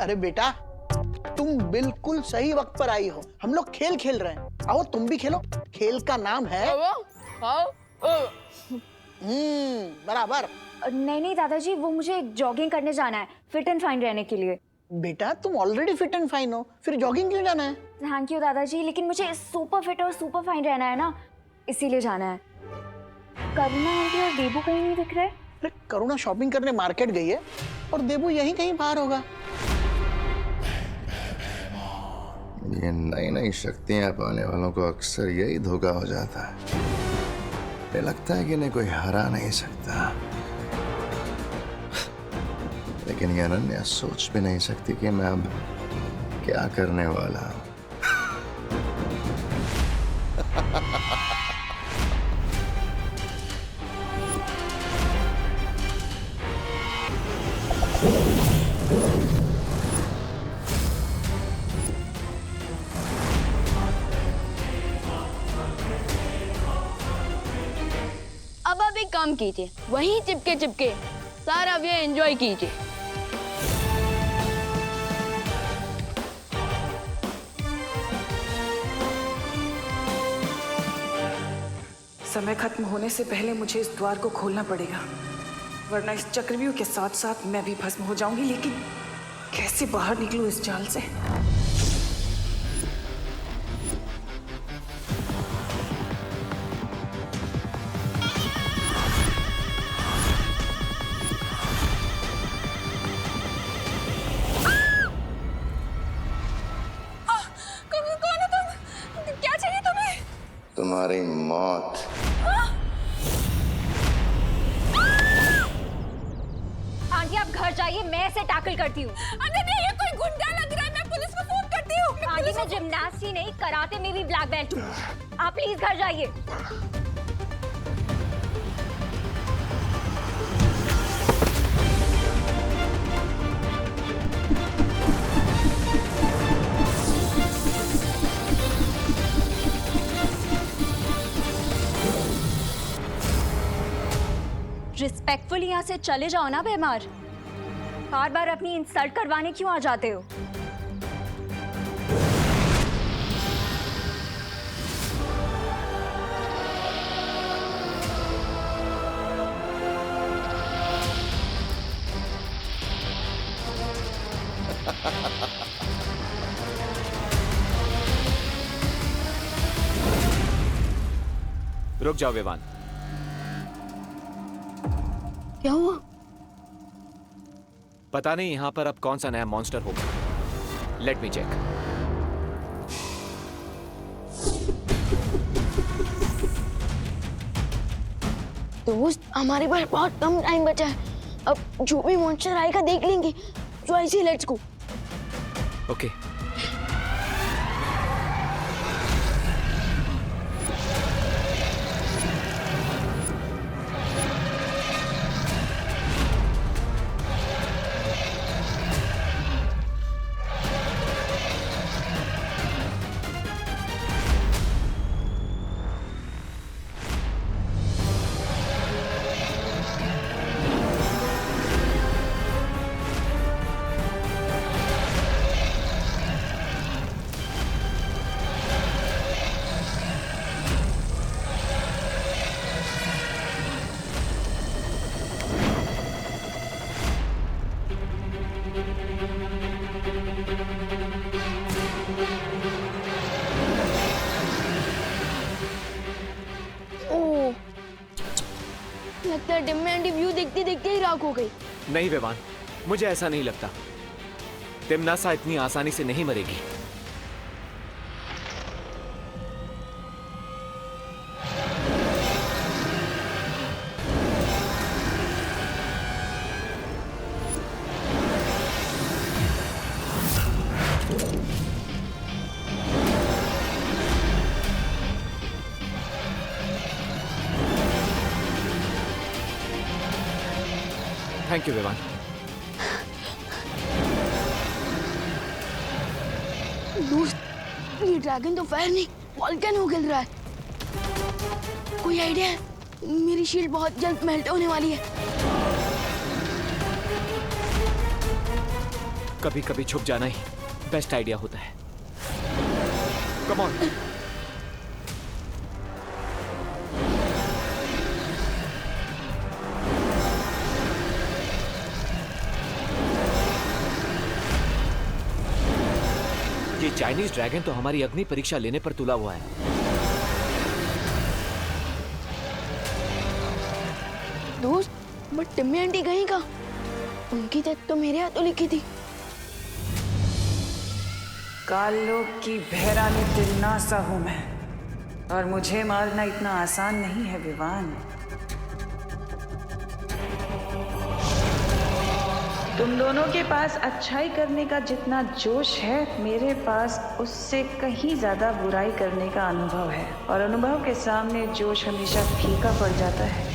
अरे बेटा, तुम बिल्कुल सही वक्त पर आई हो। हम लोग खेल खेल रहे हैं, आओ तुम भी खेलो। खेल का नाम है बराबर। नहीं नहीं दादाजी, वो मुझे जॉगिंग करने जाना है, फिट एंड फाइन रहने के लिए। बेटा तुम ऑलरेडी फिट एंड फाइन हो, फिर जॉगिंग क्यों जाना है? थैंक यू दादाजी, लेकिन मुझे सुपर फिट और सुपर फाइन रहना है ना, इसीलिए जाना है। करुणा आंटी और देबू कहीं नहीं दिख रहे। अरे करुणा शॉपिंग करने मार्केट गई है और देबू यहीं कहीं बाहर होगा। ये नई नई शक्तियां पाने वालों को अक्सर यही धोखा हो जाता है। मुझे लगता है कि इन्हें कोई हरा नहीं सकता, लेकिन ये अनन्या सोच भी नहीं सकती कि मैं अब क्या करने वाला हूं। अब आप एक काम कीजिए, वहीं चिपके चिपके सारा अब ये एंजॉय कीजिए। समय खत्म होने से पहले मुझे इस द्वार को खोलना पड़ेगा, वरना इस चक्रव्यूह के साथ साथ मैं भी भस्म हो जाऊंगी। लेकिन कैसे बाहर निकलूं इस जाल से? कौन है तुम? क्या चाहिए तुम्हें? तुम्हारी मौत। आंटी आप घर जाइए, मैं इसे टैकल करती हूँ। अनन्या, ये कोई गुंडा लग रहा है, मैं पुलिस को फोन करती हूँ। आंटी मैं जिम्नास्ट ही नहीं, कराटे में भी ब्लैक बेल्ट हूँ। आप प्लीज घर जाइए। रिस्पेक्टफुली यहाँ से चले जाओ ना बेमार, बार बार अपनी इंसल्ट करवाने क्यों आ जाते हो? रुक जाओ विवान। क्या हुआ? पता नहीं यहां पर अब कौन सा नया मॉन्स्टर होगा। Let me check. दोस्त, हमारे पास बहुत कम टाइम बचा है। अब जो भी मॉन्स्टर आएगा देख लेंगे। तो ऐसे लेट्स गो। ओके। लगता है डिम में आंटी व्यू देखते देखते ही राख हो गई। नहीं विवान, मुझे ऐसा नहीं लगता। तिमनासा इतनी आसानी से नहीं मरेगी। Thank you Vivaan. दोस्त, ये ड्रैगन तो फायर नहीं वॉल्केनो गिर रहा है। कोई आइडिया है? मेरी शील्ड बहुत जल्द मेल्ट होने वाली है। कभी कभी छुप जाना ही बेस्ट आइडिया होता है। Come on. ये चाइनीज ड्रैगन तो हमारी अग्नि परीक्षा लेने पर तुला हुआ है। दोस्त, बट टिम्मी आंटी गई का? उनकी डेथ तो मेरे हाथों लिखी थी। कालों की बहराने दिलना सा हूं मैं, और मुझे मारना इतना आसान नहीं है विवान। तुम दोनों के पास अच्छाई करने का जितना जोश है, मेरे पास उससे कहीं ज्यादा बुराई करने का अनुभव है, और अनुभव के सामने जोश हमेशा फीका पड़ जाता है।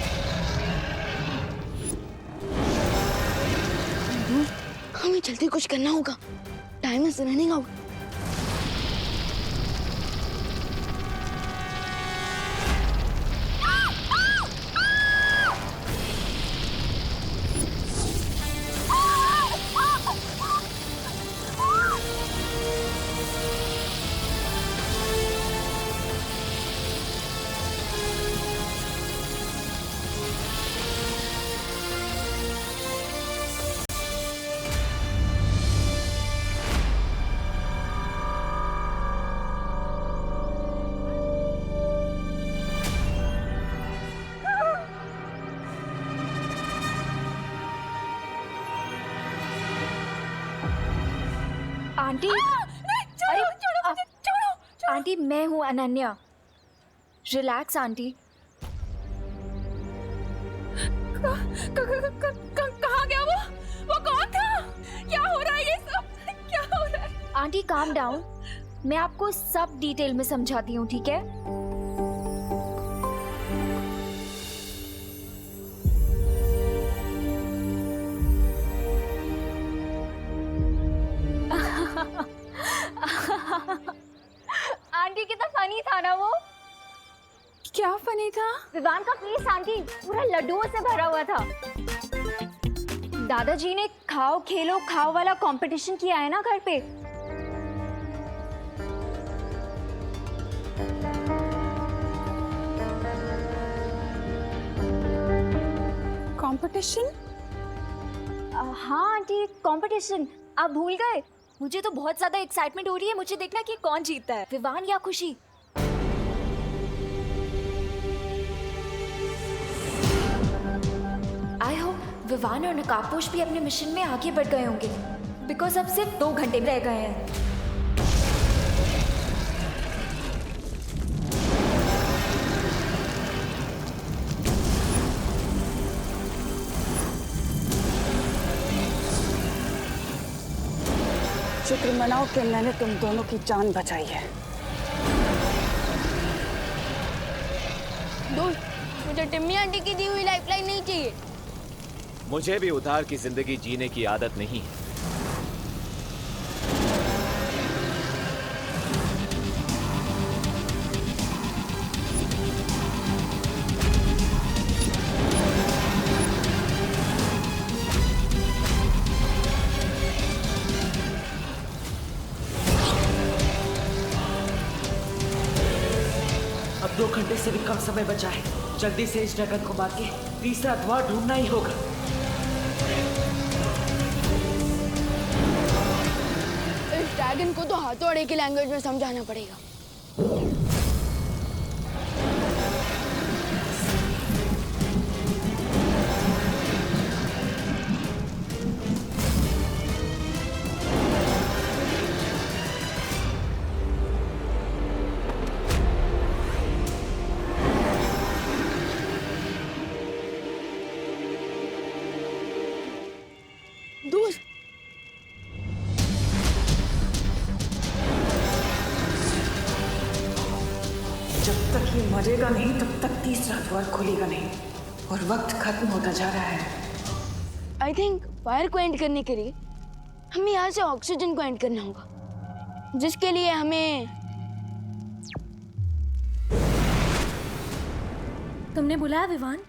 हमें जल्दी कुछ करना होगा। Time is running out. Aunty, अरे आंटी, मैं हूँ अनन्या। Relax aunty. कहाँ गया वो? वो कौन था? क्या हो रहा है ये सब? क्या हो रहा है? आंटी काम डाउन, मैं आपको सब डिटेल में समझाती हूँ, ठीक है? आंटी कितना फनी था ना वो। क्या फनी था? विवान का फेस आंटी पूरा लड्डुओं से भरा हुआ था। दादाजी ने खाओ खेलो खाओ वाला कंपटीशन किया है ना घर पे। कंपटीशन? हाँ आंटी, कंपटीशन। आप भूल गए? मुझे तो बहुत ज्यादा एक्साइटमेंट हो रही है। मुझे देखना कि कौन जीतता है, विवान या खुशी। आई होप विवान और नकाबपोश भी अपने मिशन में आगे बढ़ गए होंगे, बिकॉज अब सिर्फ 2 घंटे रह गए हैं। शुक्र मनाओ कि मैंने तुम दोनों की जान बचाई है। दोस्त, मुझे टिम्मी आंटी की दी हुई लाइफलाइन नहीं चाहिए। मुझे भी उधार की जिंदगी जीने की आदत नहीं है। अब 2 घंटे से भी कम समय बचा है। जल्दी से इस ड्रैगन को मार के तीसरा द्वार ढूंढना ही होगा। इस ड्रैगन को तो हाथोड़े की लैंग्वेज में समझाना पड़ेगा। दोस्त, जब तक ये मरेगा नहीं तब तक तीसरा द्वार खुलेगा नहीं, और वक्त खत्म होता जा रहा है। आई थिंक फायर को एंड करने के लिए हमें यहाँ से ऑक्सीजन को एंड करना होगा, जिसके लिए हमें तुमने बुलाया विवान?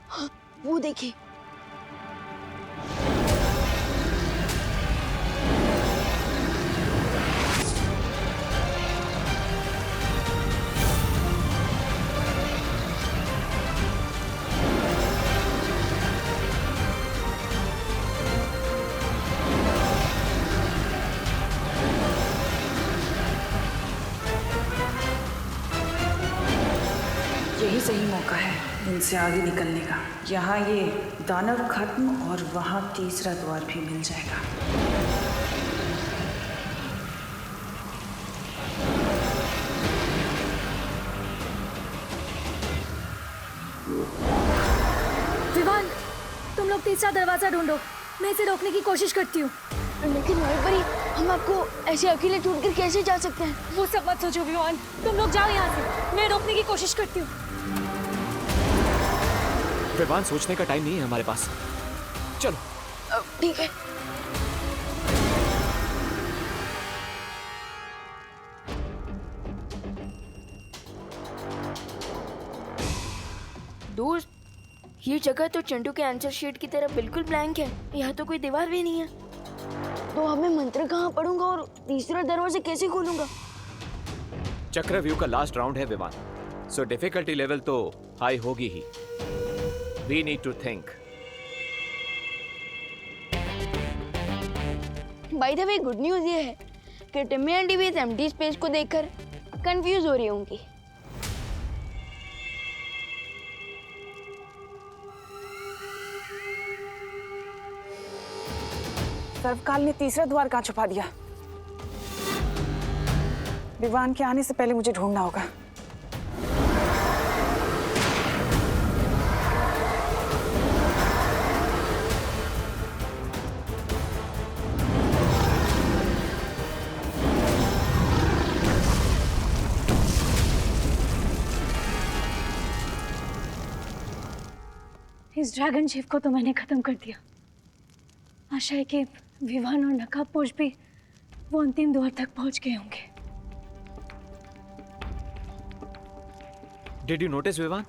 वो देखिए। सही मौका है इनसे आगे निकलने का। यहाँ ये दानव खत्म और वहाँ तीसरा द्वार भी मिल जाएगा। विवान, तुम लोग तीसरा दरवाजा ढूंढो, मैं इसे रोकने की कोशिश करती हूँ। लेकिन महेश्वरी, हम आपको ऐसे अकेले छोड़कर कैसे जा सकते हैं? वो सब मत सोचो विवान, तुम लोग जाओ यहाँ से, मैं रोकने की कोशिश करती हूँ। विवान, सोचने का टाइम नहीं है हमारे पास, चलो। ठीक है। दोस्त, ये जगह तो चंटू के आंसर शीट की तरह बिल्कुल ब्लैंक है। यहाँ तो कोई दीवार भी नहीं है। तो अब मैं मंत्र कहाँ पढ़ूंगा और तीसरा दरवाजा कैसे खोलूंगा? चक्रव्यूह का लास्ट राउंड है विवान, सो डिफिकल्टी लेवल तो हाई होगी ही। We need to think. By the way, good news ये है कि टिम्मी आंटी भी इस एम्प्टी स्पेस को देखकर कंफ्यूज हो रही होंगी। सर्वकाल ने तीसरा द्वार कहाँ छुपा दिया? विवान के आने से पहले मुझे ढूंढना होगा। इस ड्रैगन शिप को तो मैंने खत्म कर दिया। आशा है कि विवान और नकाबपोश भी वो अंतिम द्वार तक पहुंच गए होंगे। डिड यू नोटिस विवान,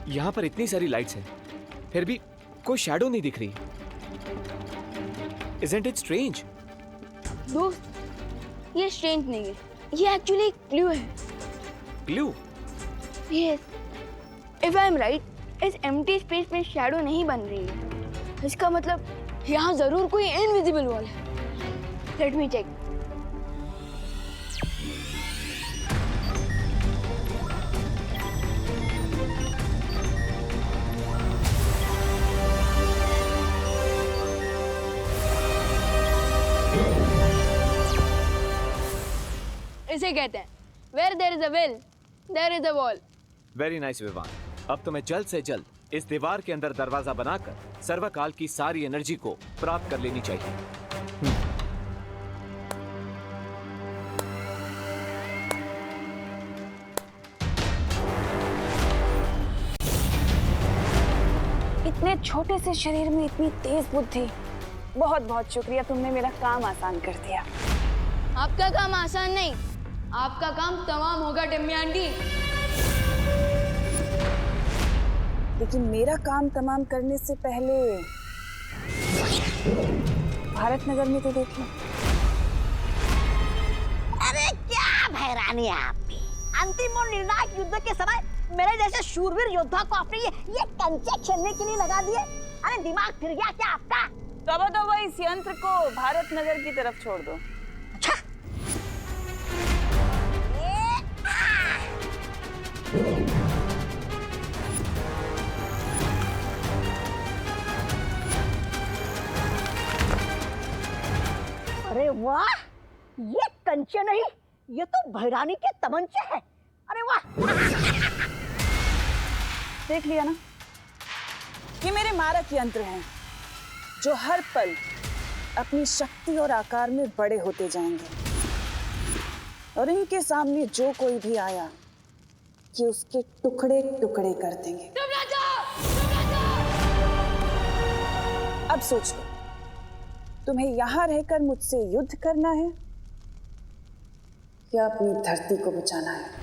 यहाँ पर इतनी सारी लाइट्स हैं, फिर भी कोई शैडो नहीं दिख रही। Isn't it strange? दोस्त, ये स्ट्रेंज नहीं है, ये एक्चुअली एक क्लू है। Clue? Yes, if I am right, इस एम्प्टी स्पेस में शैडो नहीं बन रही है। इसका मतलब यहाँ जरूर कोई इनविजिबल वॉल है। Let me check. इसे कहते हैं Where there is a will, there is a wall. Very nice Vivan, अब तुम्हें जल्द से जल्द इस दीवार के अंदर दरवाजा बनाकर सर्वकाल की सारी एनर्जी को प्राप्त कर लेनी चाहिए। इतने छोटे से शरीर में इतनी तेज बुद्धि। बहुत बहुत शुक्रिया, तुमने मेरा काम आसान कर दिया। आपका काम आसान नहीं, आपका काम तमाम होगा टिम्मी आंटी। लेकिन मेरा काम तमाम करने से पहले भारत नगर में तो देखो। अरे क्या भैरानी है आपकी। अंतिम और निर्णायक युद्ध के समय मेरे जैसे शूरवीर योद्धा को आपने ये कंचे खेलने के लिए लगा दिए। अरे दिमाग फिर गया क्या आपका? तो इस यंत्र को भारत नगर की तरफ छोड़ दो। अच्छा। अरे वाह, ये कंचे नहीं, ये तो भैरानी के तमंचे हैं। अरे वाह। देख लिया ना, ये मेरे मारक यंत्र हैं जो हर पल अपनी शक्ति और आकार में बड़े होते जाएंगे, और इनके सामने जो कोई भी आया कि उसके टुकड़े टुकड़े कर देंगे। अब सोच लो, तुम्हें यहां रहकर मुझसे युद्ध करना है या अपनी धरती को बचाना है?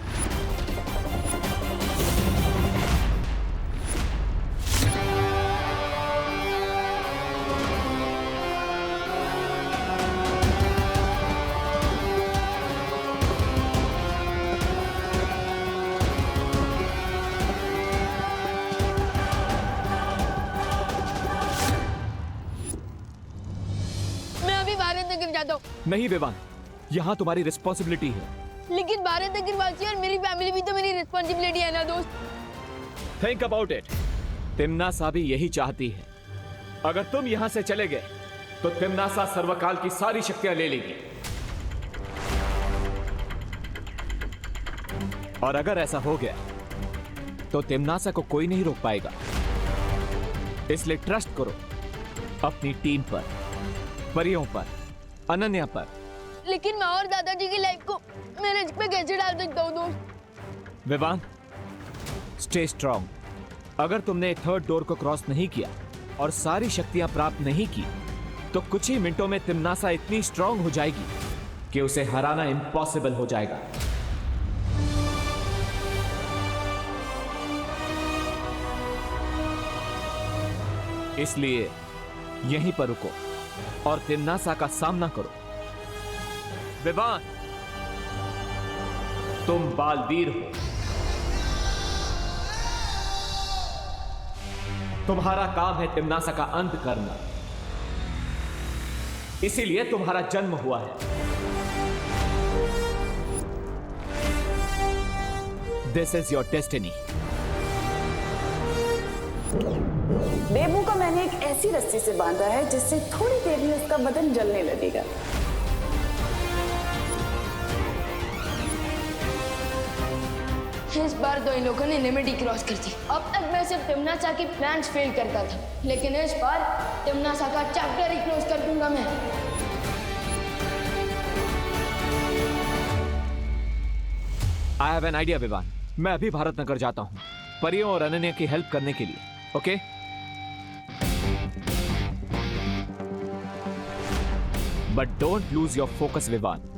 भारत नगर जाता हूँ। नहीं विवान, यहाँ तुम्हारी रिस्पॉन्सिबिलिटी है। लेकिन भारत नगर वासी और मेरी फैमिली भी तो मेरी रिस्पॉन्सिबिलिटी है ना दोस्त। Think about it. तिम्नासा भी यही चाहती है। अगर तुम यहां से चले गए तो तिम्नासा सर्वकाल की सारी शक्तियां ले लेगी, और अगर ऐसा हो गया तो तिम्नासा को कोई नहीं रोक पाएगा। इसलिए ट्रस्ट करो अपनी टीम पर, परियों पर, अनन्या पर। लेकिन मैं और दादाजी की लाइफ को मैं रिस्क पे कैसे डाल सकता हूँ दोस्त? Vivan, stay strong. अगर तुमने थर्ड डोर को क्रॉस नहीं किया और सारी शक्तियां प्राप्त नहीं की तो कुछ ही मिनटों में तिम्नासा इतनी स्ट्रांग हो जाएगी कि उसे हराना इम्पॉसिबल हो जाएगा। इसलिए यहीं पर रुको और तिम्नासा का सामना करो। विवान, तुम बालवीर हो। तुम्हारा काम है तिम्नासा का अंत करना, इसीलिए तुम्हारा जन्म हुआ है। This is your destiny. Bebu को मैंने एक ऐसी रस्सी से बांधा है जिससे थोड़ी देर में उसका बदन जलने लगेगा। इस बार तो इन लोगों ने लिमिट ही क्रॉस कर दी। अब तक मैं सिर्फ तिम्नासा की प्लान्स फेल करता था, लेकिन इस बार तिम्नासा का चैप्टर ही क्लोज कर दूंगा मैं। I have an idea Vivan. मैं अभी भारत नगर जाता हूं परियों और अनन्या की हेल्प करने के लिए। Okay? But don't lose your focus Vivan.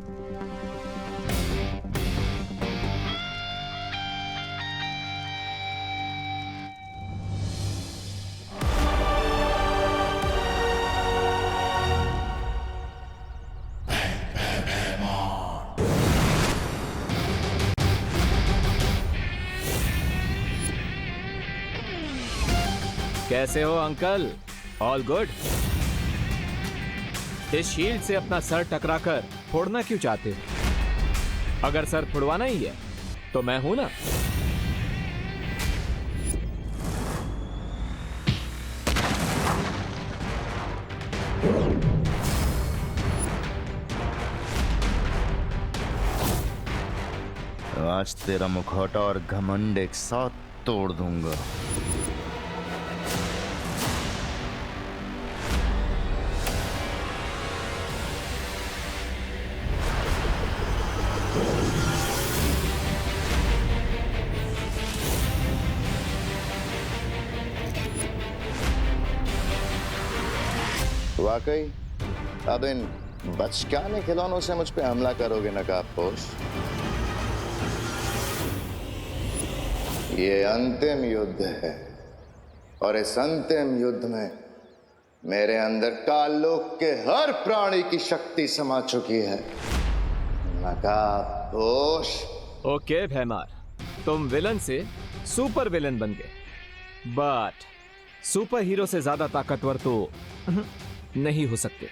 कैसे हो अंकल? All good? इस शील्ड से अपना सर टकराकर फोड़ना क्यों चाहते हो? अगर सर फोड़वाना ही है तो मैं हूं ना। आज तेरा मुखौटा और घमंड एक साथ तोड़ दूंगा। वाकई अब इन बचकाने खिलौनों से मुझ पे हमला करोगे नकाबपोश? ये अंतिम युद्ध है और इस अंतिम युद्ध में मेरे अंदर काललोक के हर प्राणी की शक्ति समा चुकी है नकाबपोश। ओके भैमार, तुम विलन से सुपर विलन बन गए, बट सुपर हीरो से ज्यादा ताकतवर तो नहीं हो सकते।